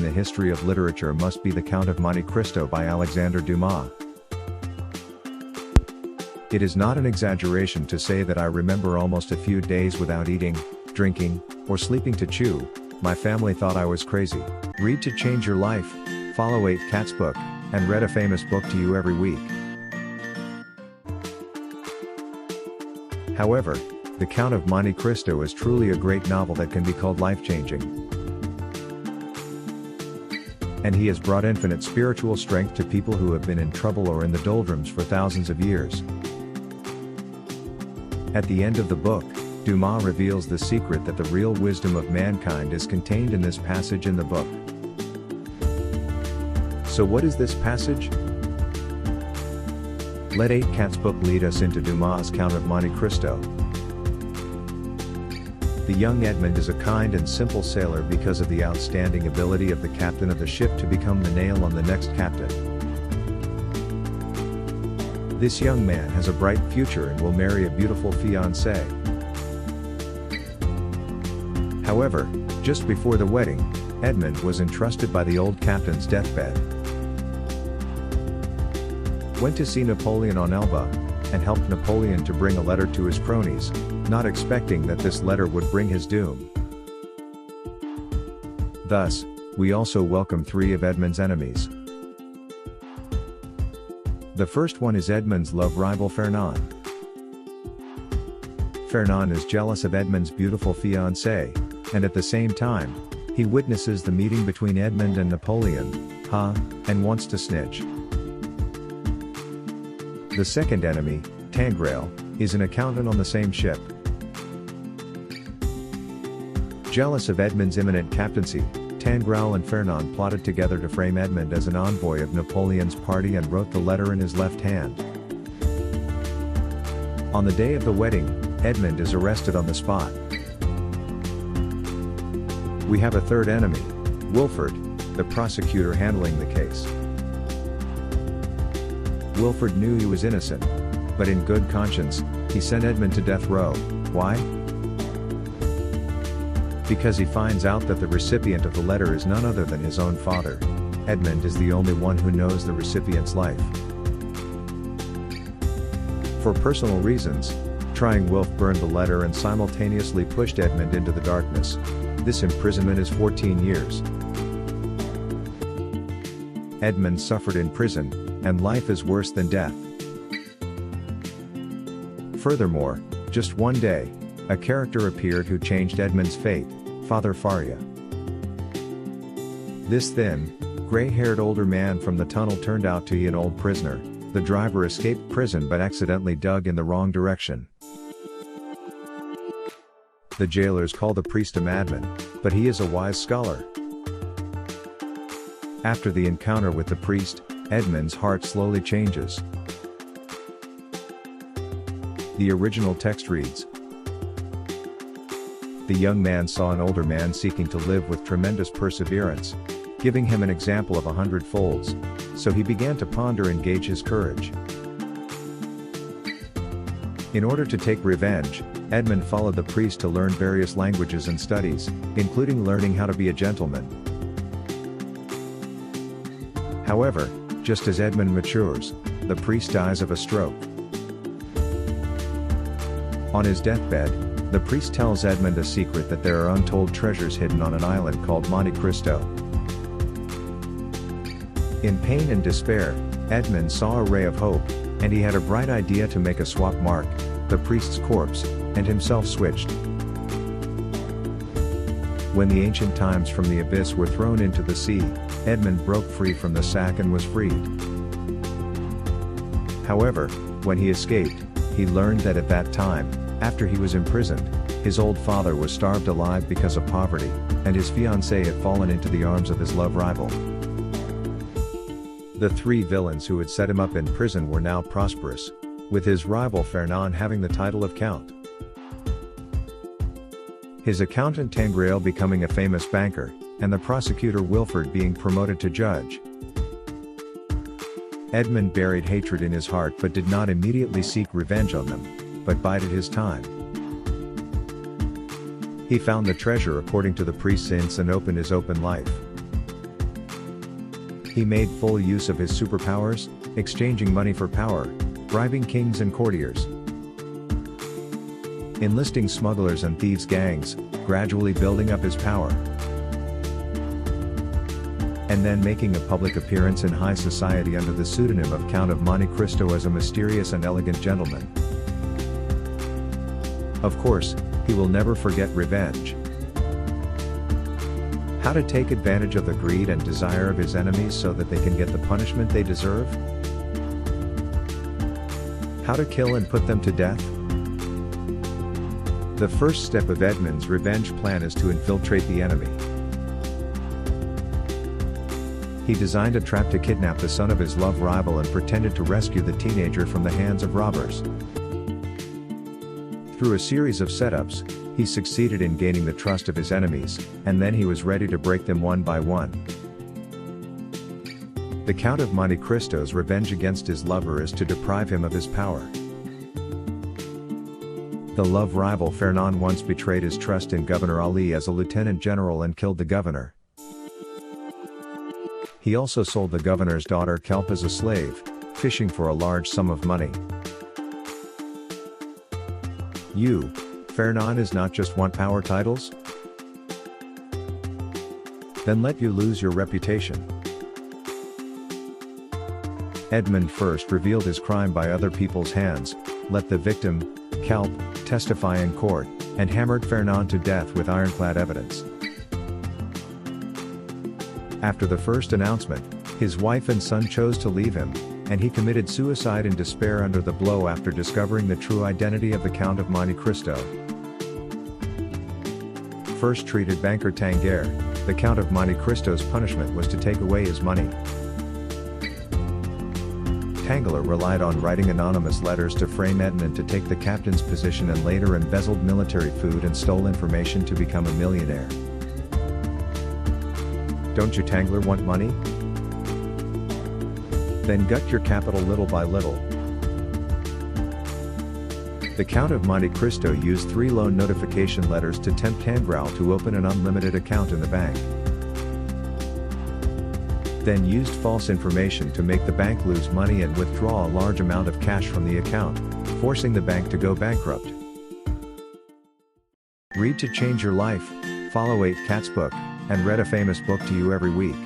in the history of literature must be The Count of Monte Cristo by Alexandre Dumas. It is not an exaggeration to say that I remember almost a few days without eating, drinking, or sleeping to chew. My family thought I was crazy. Read to change your life, follow 8 Cats book, and read a famous book to you every week. However, The Count of Monte Cristo is truly a great novel that can be called life-changing. And he has brought infinite spiritual strength to people who have been in trouble or in the doldrums for thousands of years. At the end of the book, Dumas reveals the secret that the real wisdom of mankind is contained in this passage in the book. So what is this passage? Let 8 Cats book lead us into Dumas' Count of Monte Cristo. The young Edmund is a kind and simple sailor because of the outstanding ability of the captain of the ship to become the nail on the next captain. This young man has a bright future and will marry a beautiful fiancée. However, just before the wedding, Edmund was entrusted by the old captain's deathbed. Went to see Napoleon on Elba, and helped Napoleon to bring a letter to his cronies, not expecting that this letter would bring his doom. Thus, we also welcome 3 of Edmund's enemies. The first one is Edmund's love rival Fernand. Fernand is jealous of Edmund's beautiful fiancée, and at the same time, he witnesses the meeting between Edmund and Napoleon, and wants to snitch. The second enemy, Tangrail, is an accountant on the same ship. Jealous of Edmund's imminent captaincy, Tangrail and Fernand plotted together to frame Edmund as an envoy of Napoleon's party and wrote the letter in his left hand. On the day of the wedding, Edmund is arrested on the spot. We have a third enemy, Wilford, the prosecutor handling the case. Wilford knew he was innocent, but in good conscience, he sent Edmund to death row. Why? Because he finds out that the recipient of the letter is none other than his own father. Edmund is the only one who knows the recipient's life. For personal reasons, trying Wilf burned the letter and simultaneously pushed Edmund into the darkness. This imprisonment is 14 years. Edmund suffered in prison, and life is worse than death. Furthermore, just one day, a character appeared who changed Edmund's fate, Father Faria. This thin, gray-haired older man from the tunnel turned out to be an old prisoner. The driver escaped prison but accidentally dug in the wrong direction. The jailers call the priest a madman, but he is a wise scholar. After the encounter with the priest, Edmund's heart slowly changes. The original text reads, "The young man saw an older man seeking to live with tremendous perseverance, giving him an example of 100 folds, so he began to ponder and gauge his courage. In order to take revenge, Edmund followed the priest to learn various languages and studies, including learning how to be a gentleman. However, just as Edmund matures, the priest dies of a stroke. On his deathbed, the priest tells Edmund a secret that there are untold treasures hidden on an island called Monte Cristo. In pain and despair, Edmund saw a ray of hope, and he had a bright idea to make a swap mark, the priest's corpse, and himself switched. When the ancient times from the abyss were thrown into the sea, Edmund broke free from the sack and was freed. However, when he escaped, he learned that at that time, after he was imprisoned, his old father was starved alive because of poverty, and his fiancée had fallen into the arms of his love rival. The 3 villains who had set him up in prison were now prosperous, with his rival Fernand having the title of Count. His accountant Tangrail becoming a famous banker, and the prosecutor Wilford being promoted to judge. Edmund buried hatred in his heart but did not immediately seek revenge on them, but bided his time. He found the treasure according to the priest's hints and opened his open life. He made full use of his superpowers, exchanging money for power, bribing kings and courtiers, enlisting smugglers and thieves' gangs, gradually building up his power, and then making a public appearance in high society under the pseudonym of Count of Monte Cristo as a mysterious and elegant gentleman. Of course, he will never forget revenge. How to take advantage of the greed and desire of his enemies so that they can get the punishment they deserve? How to kill and put them to death? The first step of Edmund's revenge plan is to infiltrate the enemy. He designed a trap to kidnap the son of his love rival and pretended to rescue the teenager from the hands of robbers. Through a series of setups, he succeeded in gaining the trust of his enemies, and then he was ready to break them one by one. The Count of Monte Cristo's revenge against his lover is to deprive him of his power. The love rival Fernand once betrayed his trust in Governor Ali as a lieutenant general and killed the governor. He also sold the governor's daughter Kelp as a slave, fishing for a large sum of money. You, Fernand, is not just want power titles? Then let you lose your reputation. Edmund first revealed his crime by other people's hands, let the victim, Kelp, testify in court, and hammered Fernand to death with ironclad evidence. After the first announcement, his wife and son chose to leave him, and he committed suicide in despair under the blow after discovering the true identity of the Count of Monte Cristo. First treated banker Tangier, the Count of Monte Cristo's punishment was to take away his money. Tangier relied on writing anonymous letters to frame Edmund to take the captain's position and later embezzled military food and stole information to become a millionaire. Don't you, Tangier, want money? Then gut your capital little by little. The Count of Monte Cristo used 3 loan notification letters to tempt Tangier to open an unlimited account in the bank. Then used false information to make the bank lose money and withdraw a large amount of cash from the account, forcing the bank to go bankrupt. Read to change your life, follow 8 Cats book, and read a famous book to you every week.